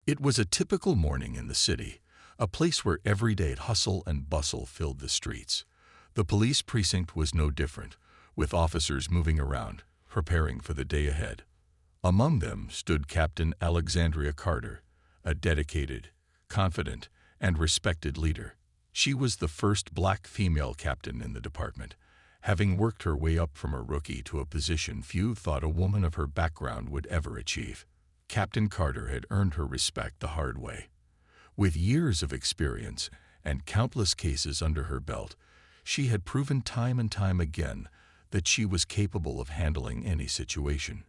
It was a typical morning in the city, a place where everyday hustle and bustle filled the streets. The police precinct was no different, with officers moving around, preparing for the day ahead. Among them stood Captain Alexandria Carter, a dedicated, confident, and respected leader. She was the first black female captain in the department, having worked her way up from a rookie to a position few thought a woman of her background would ever achieve. Captain Carter had earned her respect the hard way. With years of experience and countless cases under her belt, she had proven time and time again that she was capable of handling any situation.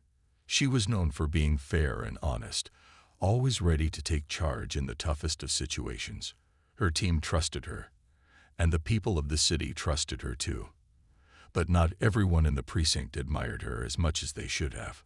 She was known for being fair and honest, always ready to take charge in the toughest of situations. Her team trusted her, and the people of the city trusted her too. But not everyone in the precinct admired her as much as they should have.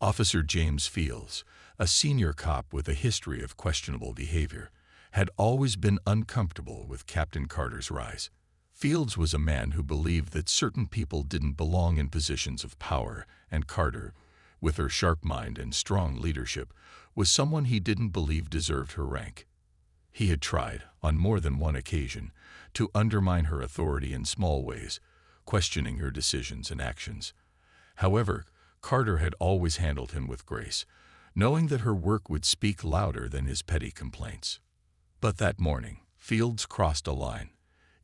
Officer James Fields, a senior cop with a history of questionable behavior, had always been uncomfortable with Captain Carter's rise. Fields was a man who believed that certain people didn't belong in positions of power, and Carter, with her sharp mind and strong leadership, was someone he didn't believe deserved her rank. He had tried, on more than one occasion, to undermine her authority in small ways, questioning her decisions and actions. However, Carter had always handled him with grace, knowing that her work would speak louder than his petty complaints. But that morning, Fields crossed a line.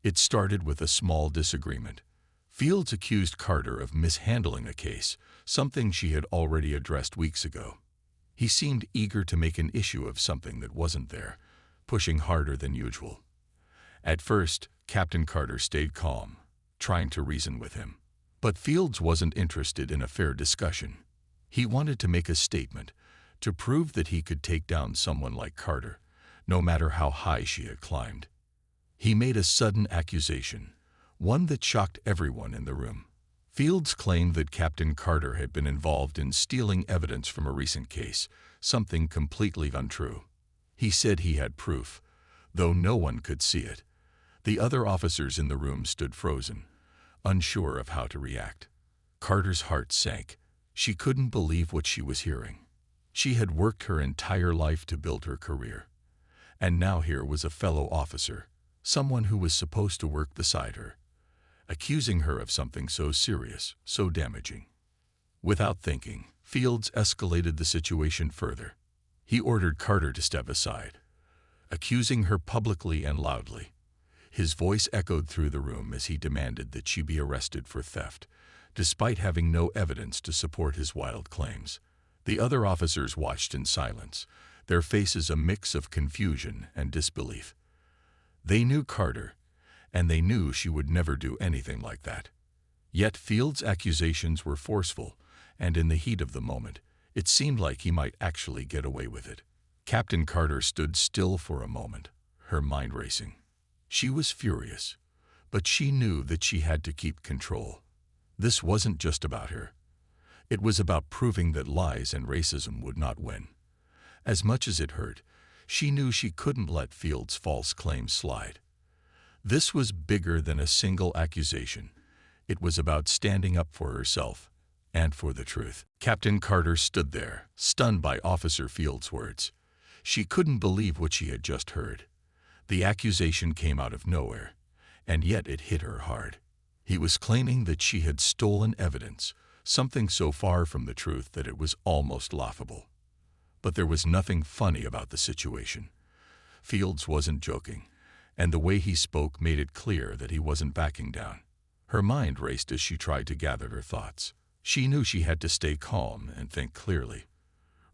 It started with a small disagreement. Fields accused Carter of mishandling a case, something she had already addressed weeks ago. He seemed eager to make an issue of something that wasn't there, pushing harder than usual. At first, Captain Carter stayed calm, trying to reason with him. But Fields wasn't interested in a fair discussion. He wanted to make a statement, to prove that he could take down someone like Carter, no matter how high she had climbed. He made a sudden accusation, one that shocked everyone in the room. Fields claimed that Captain Carter had been involved in stealing evidence from a recent case, something completely untrue. He said he had proof, though no one could see it. The other officers in the room stood frozen, unsure of how to react. Carter's heart sank. She couldn't believe what she was hearing. She had worked her entire life to build her career. And now here was a fellow officer, someone who was supposed to work beside her, accusing her of something so serious, so damaging. Without thinking, Fields escalated the situation further. He ordered Carter to step aside, accusing her publicly and loudly. His voice echoed through the room as he demanded that she be arrested for theft, despite having no evidence to support his wild claims. The other officers watched in silence, their faces a mix of confusion and disbelief. They knew Carter, and they knew she would never do anything like that. Yet Fields' accusations were forceful, and in the heat of the moment, it seemed like he might actually get away with it. Captain Carter stood still for a moment, her mind racing. She was furious, but she knew that she had to keep control. This wasn't just about her. It was about proving that lies and racism would not win. As much as it hurt, she knew she couldn't let Fields' false claims slide. This was bigger than a single accusation. It was about standing up for herself and for the truth. Captain Carter stood there, stunned by Officer Fields' words. She couldn't believe what she had just heard. The accusation came out of nowhere, and yet it hit her hard. He was claiming that she had stolen evidence, something so far from the truth that it was almost laughable. But there was nothing funny about the situation. Fields wasn't joking, and the way he spoke made it clear that he wasn't backing down. Her mind raced as she tried to gather her thoughts. She knew she had to stay calm and think clearly.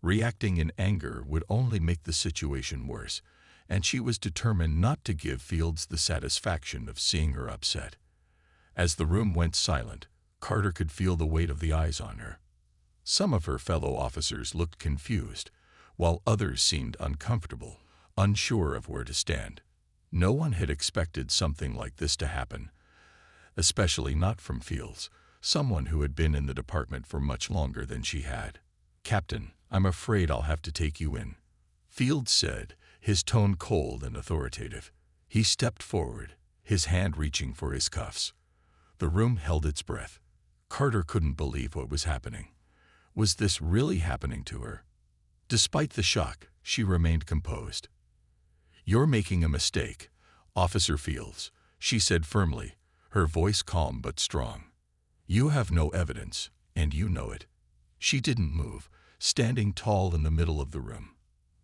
Reacting in anger would only make the situation worse, and she was determined not to give Fields the satisfaction of seeing her upset. As the room went silent, Carter could feel the weight of the eyes on her. Some of her fellow officers looked confused, while others seemed uncomfortable, unsure of where to stand. No one had expected something like this to happen, especially not from Fields, someone who had been in the department for much longer than she had. "Captain, I'm afraid I'll have to take you in," Fields said, his tone cold and authoritative. He stepped forward, his hand reaching for his cuffs. The room held its breath. Carter couldn't believe what was happening. Was this really happening to her? Despite the shock, She remained composed. "You're making a mistake, Officer Fields," she said firmly, her voice calm but strong. "You have no evidence, and you know it." She didn't move, standing tall in the middle of the room.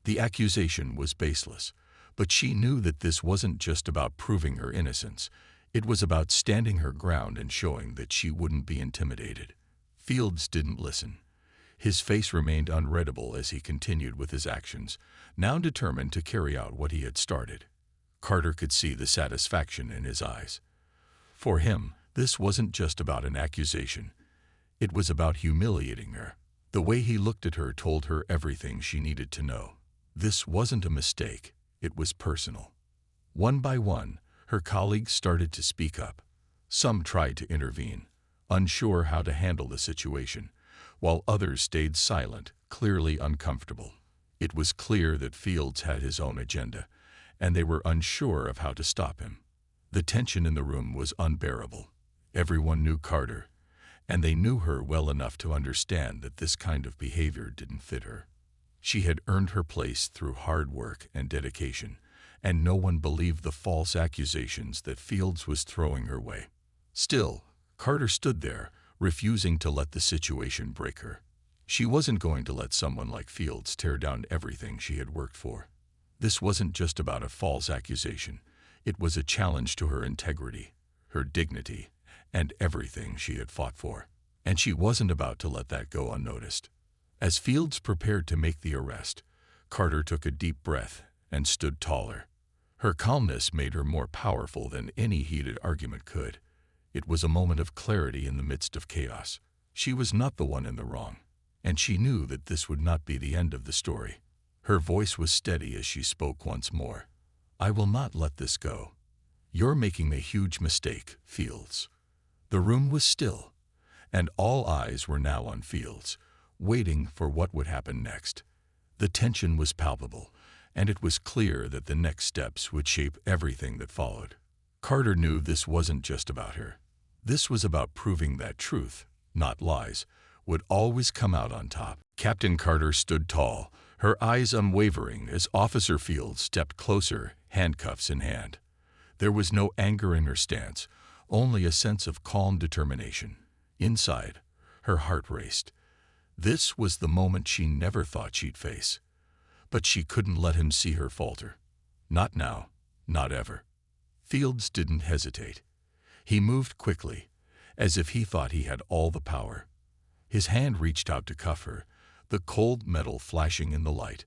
The accusation was baseless, but she knew that this wasn't just about proving her innocence. It was about standing her ground and showing that she wouldn't be intimidated. Fields didn't listen. His face remained unreadable as he continued with his actions, now determined to carry out what he had started. Carter could see the satisfaction in his eyes. For him, this wasn't just about an accusation. It was about humiliating her. The way he looked at her told her everything she needed to know. This wasn't a mistake. It was personal. One by one, her colleagues started to speak up. Some tried to intervene, unsure how to handle the situation, while others stayed silent, clearly uncomfortable. It was clear that Fields had his own agenda, and they were unsure of how to stop him. The tension in the room was unbearable. Everyone knew Carter, and they knew her well enough to understand that this kind of behavior didn't fit her. She had earned her place through hard work and dedication, and no one believed the false accusations that Fields was throwing her way. Still, Carter stood there, refusing to let the situation break her. She wasn't going to let someone like Fields tear down everything she had worked for. This wasn't just about a false accusation. It was a challenge to her integrity, her dignity, and everything she had fought for. And she wasn't about to let that go unnoticed. As Fields prepared to make the arrest, Carter took a deep breath and stood taller. Her calmness made her more powerful than any heated argument could. It was a moment of clarity in the midst of chaos. She was not the one in the wrong, and she knew that this would not be the end of the story. Her voice was steady as she spoke once more. "I will not let this go. You're making a huge mistake, Fields." The room was still, and all eyes were now on Fields, waiting for what would happen next. The tension was palpable, and it was clear that the next steps would shape everything that followed. Carter knew this wasn't just about her. This was about proving that truth, not lies, would always come out on top. Captain Carter stood tall, her eyes unwavering as Officer Fields stepped closer, handcuffs in hand. There was no anger in her stance, only a sense of calm determination. Inside, her heart raced. This was the moment she never thought she'd face. But she couldn't let him see her falter. Not now, not ever. Fields didn't hesitate. He moved quickly, as if he thought he had all the power. His hand reached out to cuff her, the cold metal flashing in the light.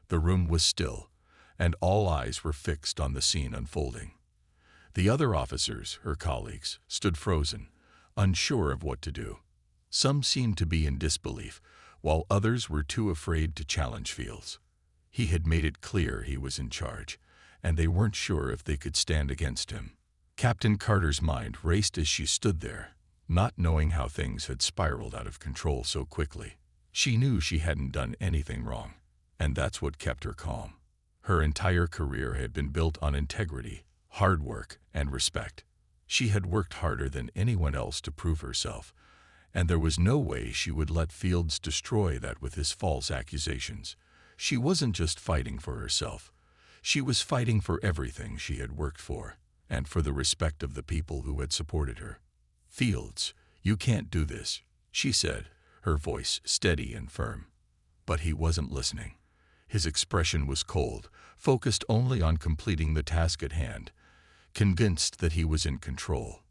The room was still, and all eyes were fixed on the scene unfolding. The other officers, her colleagues, stood frozen, unsure of what to do. Some seemed to be in disbelief, while others were too afraid to challenge Fields. He had made it clear he was in charge, and they weren't sure if they could stand against him. Captain Carter's mind raced as she stood there, not knowing how things had spiraled out of control so quickly. She knew she hadn't done anything wrong, and that's what kept her calm. Her entire career had been built on integrity, hard work, and respect. She had worked harder than anyone else to prove herself, and there was no way she would let Fields destroy that with his false accusations. She wasn't just fighting for herself. She was fighting for everything she had worked for, and for the respect of the people who had supported her. "Fields, you can't do this," she said, her voice steady and firm. But he wasn't listening. His expression was cold, focused only on completing the task at hand, convinced that he was in control.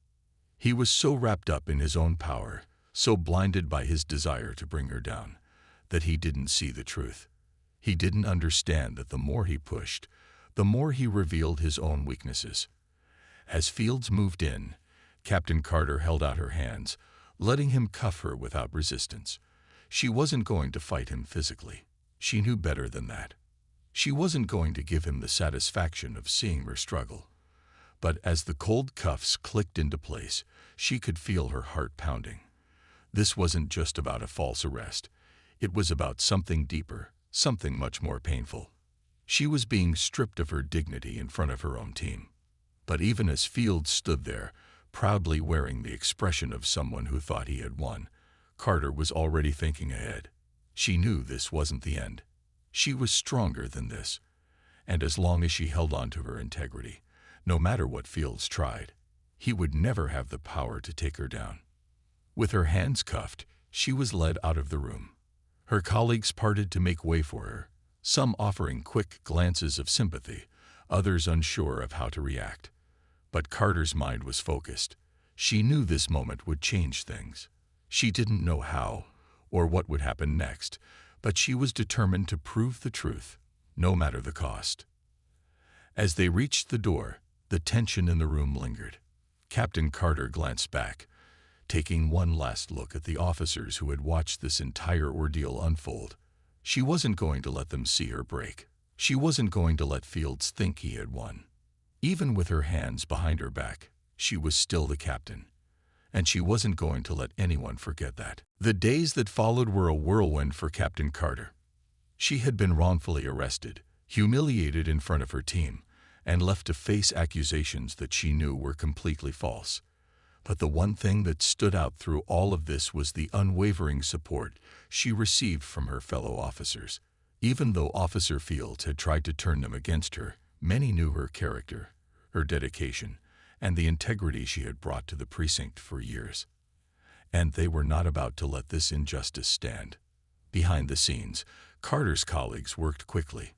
He was so wrapped up in his own power, so blinded by his desire to bring her down, that he didn't see the truth. He didn't understand that the more he pushed, the more he revealed his own weaknesses. As Fields moved in, Captain Carter held out her hands, letting him cuff her without resistance. She wasn't going to fight him physically. She knew better than that. She wasn't going to give him the satisfaction of seeing her struggle. But as the cold cuffs clicked into place, she could feel her heart pounding. This wasn't just about a false arrest. It was about something deeper, something much more painful. She was being stripped of her dignity in front of her own team. But even as Fields stood there, proudly wearing the expression of someone who thought he had won, Carter was already thinking ahead. She knew this wasn't the end. She was stronger than this, and as long as she held on to her integrity, no matter what Fields tried, he would never have the power to take her down. With her hands cuffed, she was led out of the room. Her colleagues parted to make way for her, some offering quick glances of sympathy, others unsure of how to react. But Carter's mind was focused. She knew this moment would change things. She didn't know how or what would happen next, but she was determined to prove the truth, no matter the cost. As they reached the door, the tension in the room lingered. Captain Carter glanced back, taking one last look at the officers who had watched this entire ordeal unfold. She wasn't going to let them see her break. She wasn't going to let Fields think he had won. Even with her hands behind her back, she was still the captain, and she wasn't going to let anyone forget that. The days that followed were a whirlwind for Captain Carter. She had been wrongfully arrested, humiliated in front of her team, and left to face accusations that she knew were completely false. But the one thing that stood out through all of this was the unwavering support she received from her fellow officers. Even though Officer Fields had tried to turn them against her, many knew her character, her dedication, and the integrity she had brought to the precinct for years. And they were not about to let this injustice stand. Behind the scenes, Carter's colleagues worked quickly.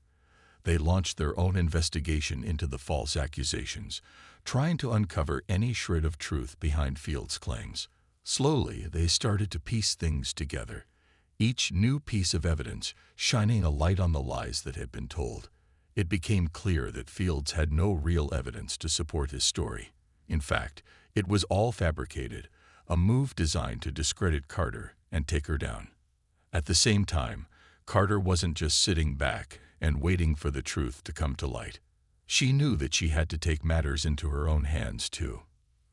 They launched their own investigation into the false accusations, trying to uncover any shred of truth behind Fields' claims. Slowly, they started to piece things together, each new piece of evidence shining a light on the lies that had been told. It became clear that Fields had no real evidence to support his story. In fact, it was all fabricated, a move designed to discredit Carter and take her down. At the same time, Carter wasn't just sitting back and waiting for the truth to come to light. She knew that she had to take matters into her own hands, too.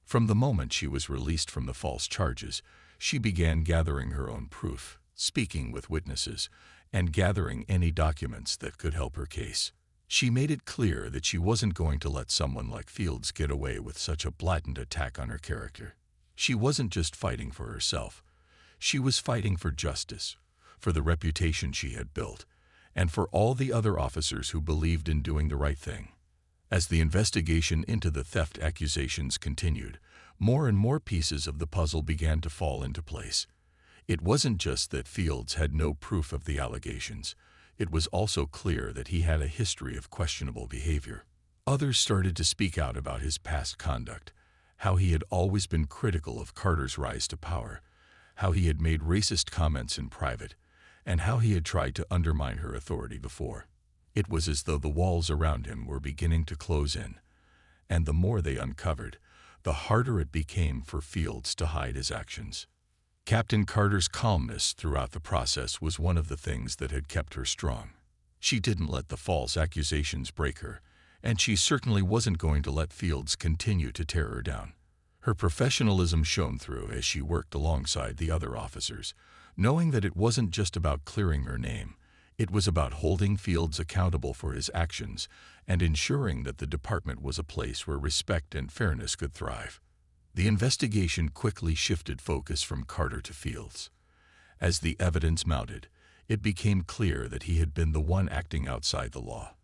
From the moment she was released from the false charges, she began gathering her own proof, speaking with witnesses, and gathering any documents that could help her case. She made it clear that she wasn't going to let someone like Fields get away with such a blatant attack on her character. She wasn't just fighting for herself. She was fighting for justice, for the reputation she had built, and for all the other officers who believed in doing the right thing. As the investigation into the theft accusations continued, more and more pieces of the puzzle began to fall into place. It wasn't just that Fields had no proof of the allegations. It was also clear that he had a history of questionable behavior. Others started to speak out about his past conduct, how he had always been critical of Carter's rise to power, how he had made racist comments in private, and how he had tried to undermine her authority before. It was as though the walls around him were beginning to close in, and the more they uncovered, the harder it became for Fields to hide his actions. Captain Carter's calmness throughout the process was one of the things that had kept her strong. She didn't let the false accusations break her, and she certainly wasn't going to let Fields continue to tear her down. Her professionalism shone through as she worked alongside the other officers, knowing that it wasn't just about clearing her name. It was about holding Fields accountable for his actions and ensuring that the department was a place where respect and fairness could thrive. The investigation quickly shifted focus from Carter to Fields. As the evidence mounted, it became clear that he had been the one acting outside the law,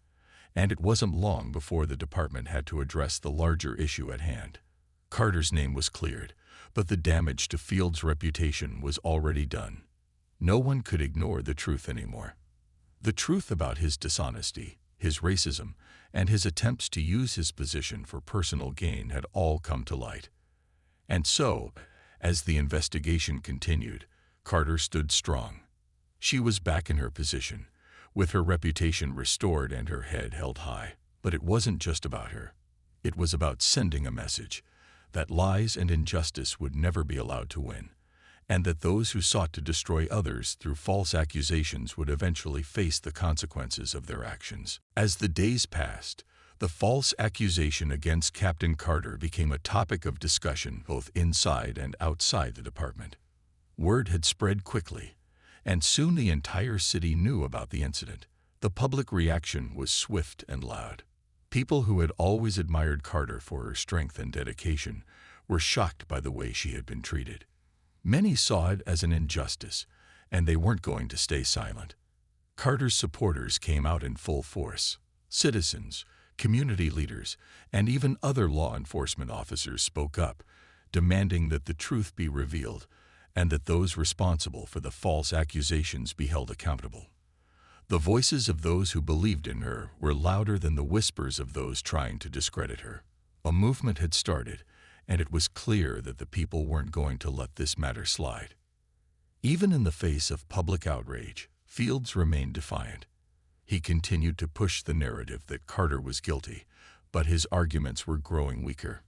and it wasn't long before the department had to address the larger issue at hand. Carter's name was cleared, but the damage to Fields' reputation was already done. No one could ignore the truth anymore. The truth about his dishonesty, his racism, and his attempts to use his position for personal gain had all come to light. And so, as the investigation continued, Carter stood strong. She was back in her position, with her reputation restored and her head held high. But it wasn't just about her. It was about sending a message that lies and injustice would never be allowed to win, and that those who sought to destroy others through false accusations would eventually face the consequences of their actions. As the days passed, the false accusation against Captain Carter became a topic of discussion both inside and outside the department. Word had spread quickly, and soon the entire city knew about the incident. The public reaction was swift and loud. People who had always admired Carter for her strength and dedication were shocked by the way she had been treated. Many saw it as an injustice, and they weren't going to stay silent. Carter's supporters came out in full force. Citizens, community leaders, and even other law enforcement officers spoke up, demanding that the truth be revealed and that those responsible for the false accusations be held accountable. The voices of those who believed in her were louder than the whispers of those trying to discredit her. A movement had started, and it was clear that the people weren't going to let this matter slide. Even in the face of public outrage, Fields remained defiant. He continued to push the narrative that Carter was guilty, but his arguments were growing weaker.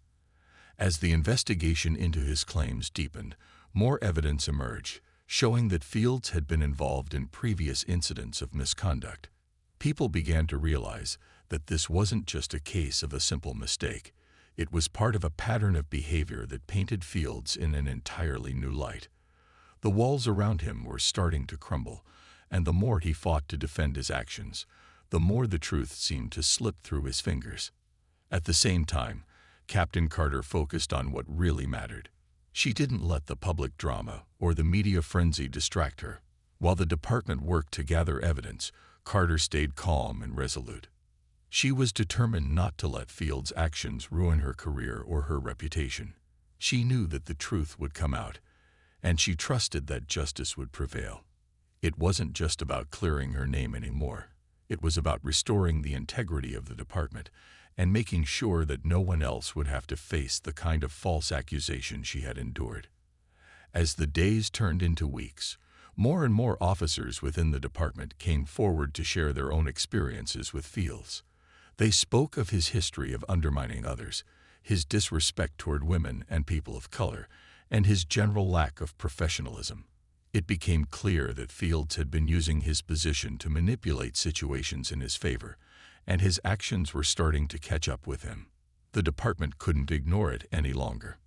As the investigation into his claims deepened, more evidence emerged, showing that Fields had been involved in previous incidents of misconduct. People began to realize that this wasn't just a case of a simple mistake. It was part of a pattern of behavior that painted Fields in an entirely new light. The walls around him were starting to crumble, and the more he fought to defend his actions, the more the truth seemed to slip through his fingers. At the same time, Captain Carter focused on what really mattered. She didn't let the public drama or the media frenzy distract her. While the department worked to gather evidence, Carter stayed calm and resolute. She was determined not to let Fields' actions ruin her career or her reputation. She knew that the truth would come out, and she trusted that justice would prevail. It wasn't just about clearing her name anymore. It was about restoring the integrity of the department and making sure that no one else would have to face the kind of false accusation she had endured. As the days turned into weeks, more and more officers within the department came forward to share their own experiences with Fields. They spoke of his history of undermining others, his disrespect toward women and people of color, and his general lack of professionalism. It became clear that Fields had been using his position to manipulate situations in his favor, and his actions were starting to catch up with him. The department couldn't ignore it any longer.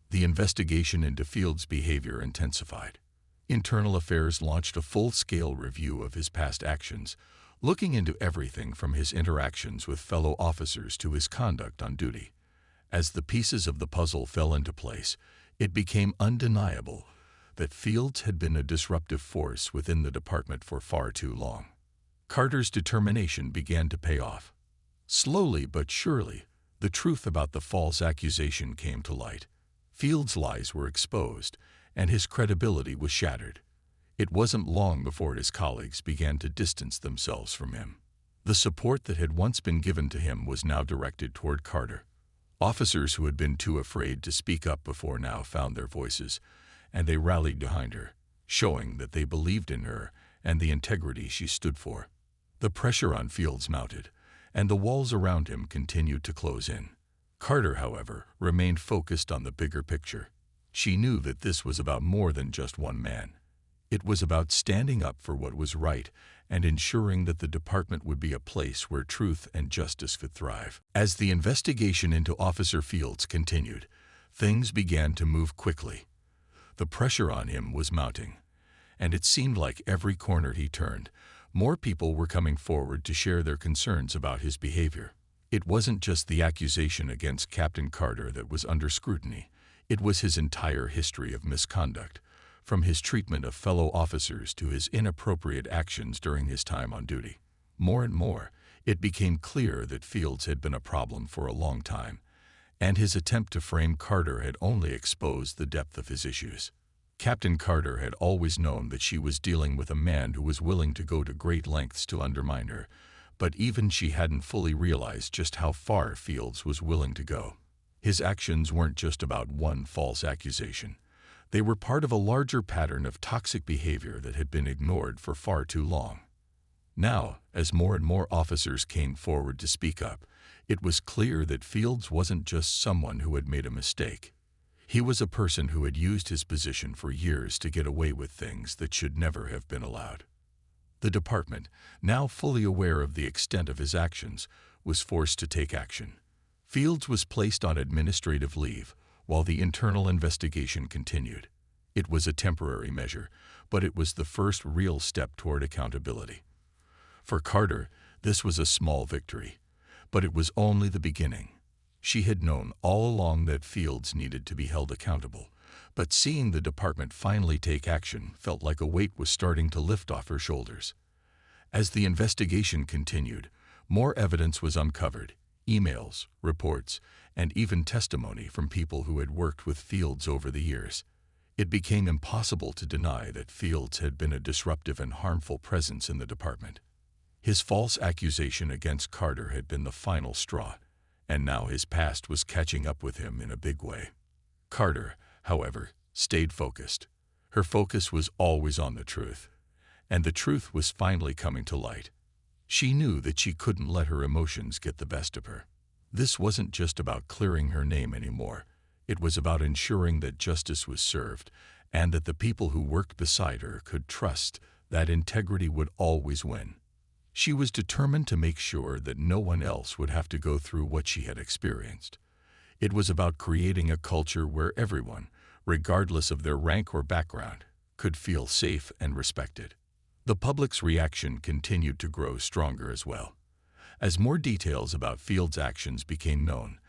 The investigation into Fields' behavior intensified. Internal Affairs launched a full-scale review of his past actions, looking into everything from his interactions with fellow officers to his conduct on duty. As the pieces of the puzzle fell into place, it became undeniable that Fields had been a disruptive force within the department for far too long. Carter's determination began to pay off. Slowly but surely, the truth about the false accusation came to light. Fields' lies were exposed, and his credibility was shattered. It wasn't long before his colleagues began to distance themselves from him. The support that had once been given to him was now directed toward Carter. Officers who had been too afraid to speak up before now found their voices, and they rallied behind her, showing that they believed in her and the integrity she stood for. The pressure on Fields mounted, and the walls around him continued to close in. Carter, however, remained focused on the bigger picture. She knew that this was about more than just one man. It was about standing up for what was right and ensuring that the department would be a place where truth and justice could thrive. As the investigation into Officer Fields continued, things began to move quickly. The pressure on him was mounting, and it seemed like every corner he turned, more people were coming forward to share their concerns about his behavior. It wasn't just the accusation against Captain Carter that was under scrutiny. It was his entire history of misconduct, from his treatment of fellow officers to his inappropriate actions during his time on duty. More and more, it became clear that Fields had been a problem for a long time, and his attempt to frame Carter had only exposed the depth of his issues. Captain Carter had always known that she was dealing with a man who was willing to go to great lengths to undermine her, but even she hadn't fully realized just how far Fields was willing to go. His actions weren't just about one false accusation. They were part of a larger pattern of toxic behavior that had been ignored for far too long. Now, as more and more officers came forward to speak up, it was clear that Fields wasn't just someone who had made a mistake. He was a person who had used his position for years to get away with things that should never have been allowed. The department, now fully aware of the extent of his actions, was forced to take action. Fields was placed on administrative leave while the internal investigation continued. It was a temporary measure, but it was the first real step toward accountability. For Carter, this was a small victory, but it was only the beginning. She had known all along that Fields needed to be held accountable, but seeing the department finally take action felt like a weight was starting to lift off her shoulders. As the investigation continued, more evidence was uncovered: emails, reports, and even testimony from people who had worked with Fields over the years. It became impossible to deny that Fields had been a disruptive and harmful presence in the department. His false accusation against Carter had been the final straw, and now his past was catching up with him in a big way. Carter, however, stayed focused. Her focus was always on the truth, and the truth was finally coming to light. She knew that she couldn't let her emotions get the best of her. This wasn't just about clearing her name anymore. It was about ensuring that justice was served and that the people who worked beside her could trust that integrity would always win. She was determined to make sure that no one else would have to go through what she had experienced. It was about creating a culture where everyone, regardless of their rank or background, could feel safe and respected. The public's reaction continued to grow stronger as well. As more details about Fields' actions became known,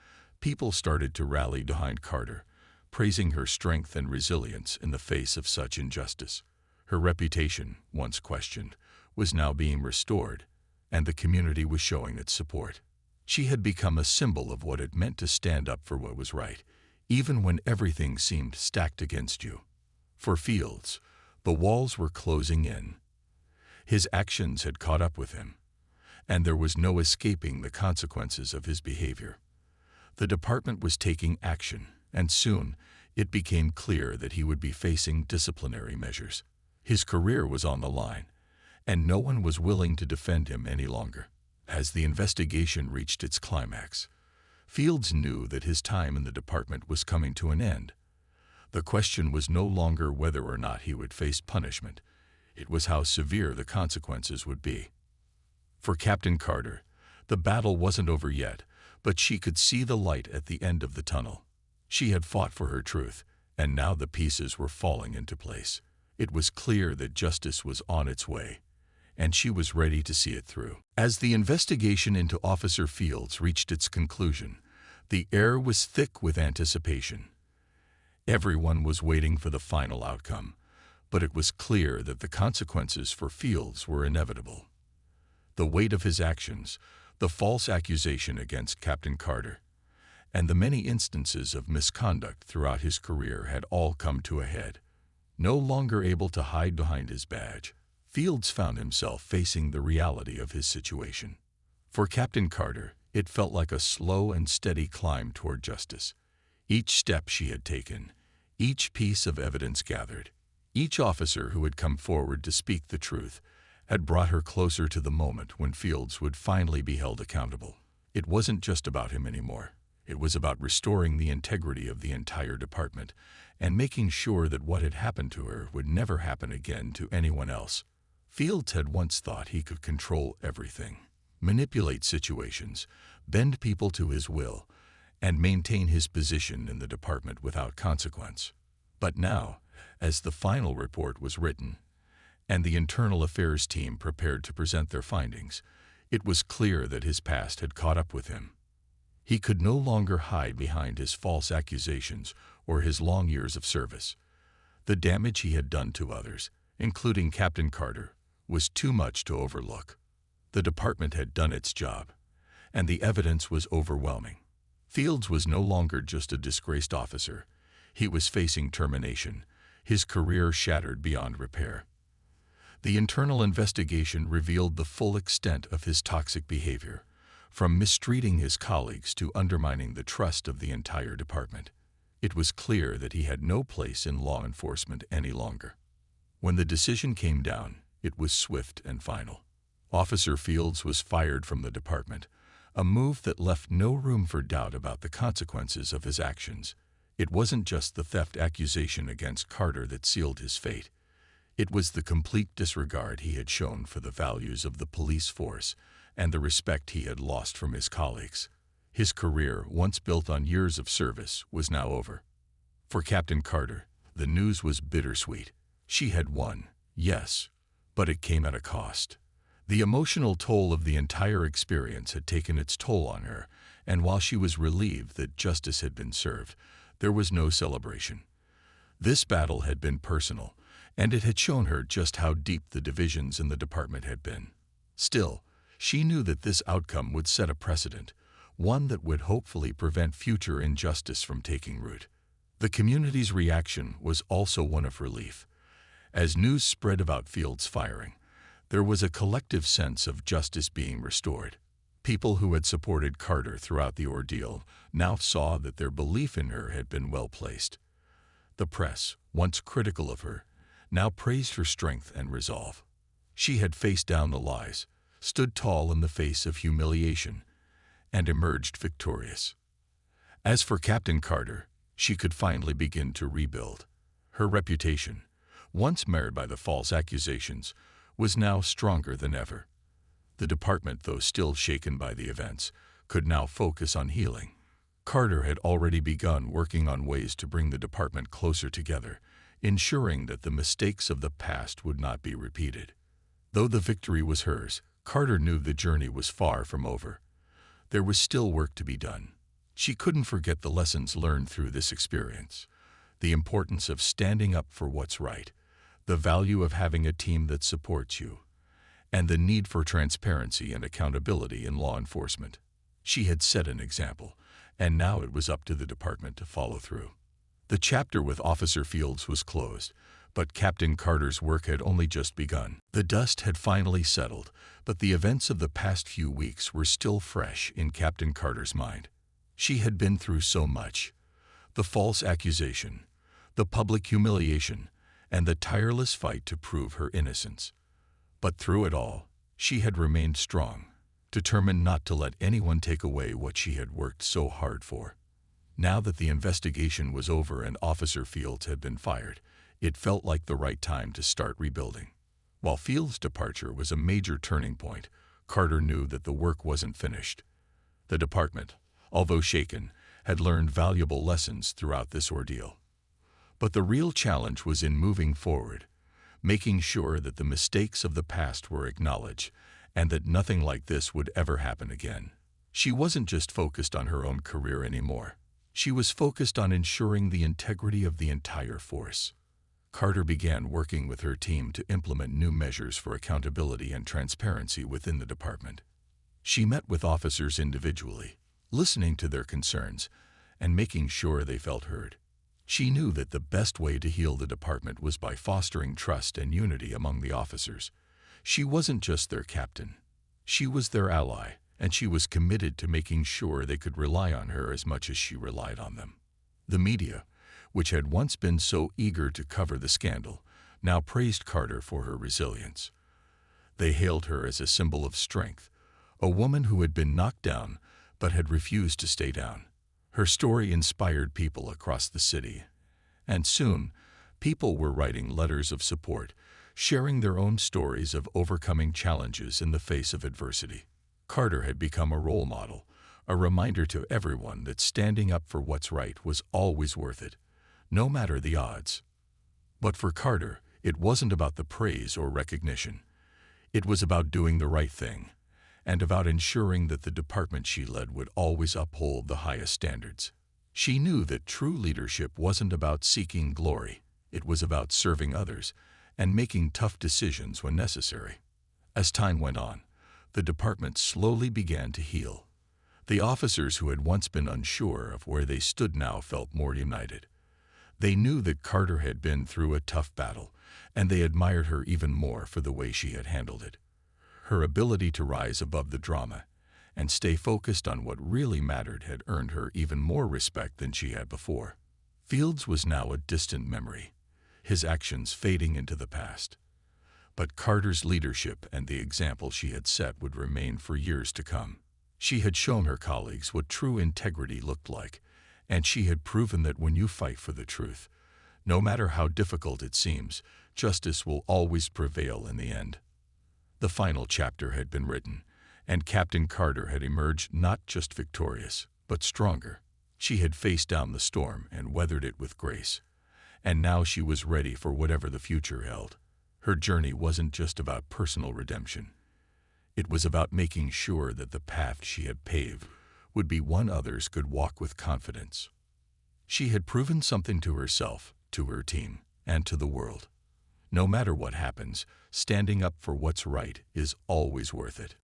people started to rally behind Carter, praising her strength and resilience in the face of such injustice. Her reputation, once questioned, was now being restored, and the community was showing its support. She had become a symbol of what it meant to stand up for what was right, even when everything seemed stacked against you. For Fields, the walls were closing in. His actions had caught up with him, and there was no escaping the consequences of his behavior. The department was taking action, and soon it became clear that he would be facing disciplinary measures. His career was on the line, and no one was willing to defend him any longer. As the investigation reached its climax, Fields knew that his time in the department was coming to an end. The question was no longer whether or not he would face punishment. It was how severe the consequences would be. For Captain Carter, the battle wasn't over yet, but she could see the light at the end of the tunnel. She had fought for her truth, and now the pieces were falling into place. It was clear that justice was on its way, and she was ready to see it through. As the investigation into Officer Fields reached its conclusion, the air was thick with anticipation. Everyone was waiting for the final outcome, but it was clear that the consequences for Fields were inevitable. The weight of his actions, the false accusation against Captain Carter, and the many instances of misconduct throughout his career had all come to a head. No longer able to hide behind his badge, Fields found himself facing the reality of his situation. For Captain Carter, it felt like a slow and steady climb toward justice. Each step she had taken, each piece of evidence gathered, each officer who had come forward to speak the truth, had brought her closer to the moment when Fields would finally be held accountable. It wasn't just about him anymore. It was about restoring the integrity of the entire department and making sure that what had happened to her would never happen again to anyone else. Fields had once thought he could control everything, manipulate situations, bend people to his will, and maintain his position in the department without consequence. But now, as the final report was written, and the internal affairs team prepared to present their findings, it was clear that his past had caught up with him. He could no longer hide behind his false accusations or his long years of service. The damage he had done to others, including Captain Carter, was too much to overlook. The department had done its job, and the evidence was overwhelming. Fields was no longer just a disgraced officer. He was facing termination, his career shattered beyond repair. The internal investigation revealed the full extent of his toxic behavior, from mistreating his colleagues to undermining the trust of the entire department. It was clear that he had no place in law enforcement any longer. When the decision came down, it was swift and final. Officer Fields was fired from the department, a move that left no room for doubt about the consequences of his actions. It wasn't just the theft accusation against Carter that sealed his fate. It was the complete disregard he had shown for the values of the police force and the respect he had lost from his colleagues. His career, once built on years of service, was now over. For Captain Carter, the news was bittersweet. She had won, yes, but it came at a cost. The emotional toll of the entire experience had taken its toll on her, and while she was relieved that justice had been served, there was no celebration. This battle had been personal, and it had shown her just how deep the divisions in the department had been. Still, she knew that this outcome would set a precedent, one that would hopefully prevent future injustice from taking root. The community's reaction was also one of relief. As news spread about Fields' firing, there was a collective sense of justice being restored. People who had supported Carter throughout the ordeal now saw that their belief in her had been well placed. The press, once critical of her, now praised her strength and resolve. She had faced down the lies, stood tall in the face of humiliation, and emerged victorious. As for Captain Carter, she could finally begin to rebuild. Her reputation, once marred by the false accusations, was now stronger than ever. The department, though still shaken by the events, could now focus on healing. Carter had already begun working on ways to bring the department closer together, ensuring that the mistakes of the past would not be repeated. Though the victory was hers, Carter knew the journey was far from over. There was still work to be done. She couldn't forget the lessons learned through this experience, the importance of standing up for what's right, the value of having a team that supports you, and the need for transparency and accountability in law enforcement. She had set an example, and now it was up to the department to follow through. The chapter with Officer Fields was closed, but Captain Carter's work had only just begun. The dust had finally settled, but the events of the past few weeks were still fresh in Captain Carter's mind. She had been through so much: the false accusation, the public humiliation, and the tireless fight to prove her innocence. But through it all, she had remained strong, determined not to let anyone take away what she had worked so hard for. Now that the investigation was over and Officer Fields had been fired, it felt like the right time to start rebuilding. While Fields' departure was a major turning point, Carter knew that the work wasn't finished. The department, although shaken, had learned valuable lessons throughout this ordeal. But the real challenge was in moving forward, making sure that the mistakes of the past were acknowledged and that nothing like this would ever happen again. She wasn't just focused on her own career anymore. She was focused on ensuring the integrity of the entire force. Carter began working with her team to implement new measures for accountability and transparency within the department. She met with officers individually, listening to their concerns and making sure they felt heard. She knew that the best way to heal the department was by fostering trust and unity among the officers. She wasn't just their captain. She was their ally, and she was committed to making sure they could rely on her as much as she relied on them. The media, which had once been so eager to cover the scandal, now praised Carter for her resilience. They hailed her as a symbol of strength, a woman who had been knocked down but had refused to stay down. Her story inspired people across the city, and soon, people were writing letters of support, sharing their own stories of overcoming challenges in the face of adversity. Carter had become a role model, a reminder to everyone that standing up for what's right was always worth it, no matter the odds. But for Carter, it wasn't about the praise or recognition. It was about doing the right thing, and about ensuring that the department she led would always uphold the highest standards. She knew that true leadership wasn't about seeking glory. It was about serving others and making tough decisions when necessary. As time went on, the department slowly began to heal. The officers who had once been unsure of where they stood now felt more united. They knew that Carter had been through a tough battle, and they admired her even more for the way she had handled it. Her ability to rise above the drama and stay focused on what really mattered had earned her even more respect than she had before. Fields was now a distant memory, his actions fading into the past. But Carter's leadership and the example she had set would remain for years to come. She had shown her colleagues what true integrity looked like, and she had proven that when you fight for the truth, no matter how difficult it seems, justice will always prevail in the end. The final chapter had been written, and Captain Carter had emerged not just victorious, but stronger. She had faced down the storm and weathered it with grace, and now she was ready for whatever the future held. Her journey wasn't just about personal redemption. It was about making sure that the path she had paved would be one others could walk with confidence. She had proven something to herself, to her team, and to the world. No matter what happens, standing up for what's right is always worth it.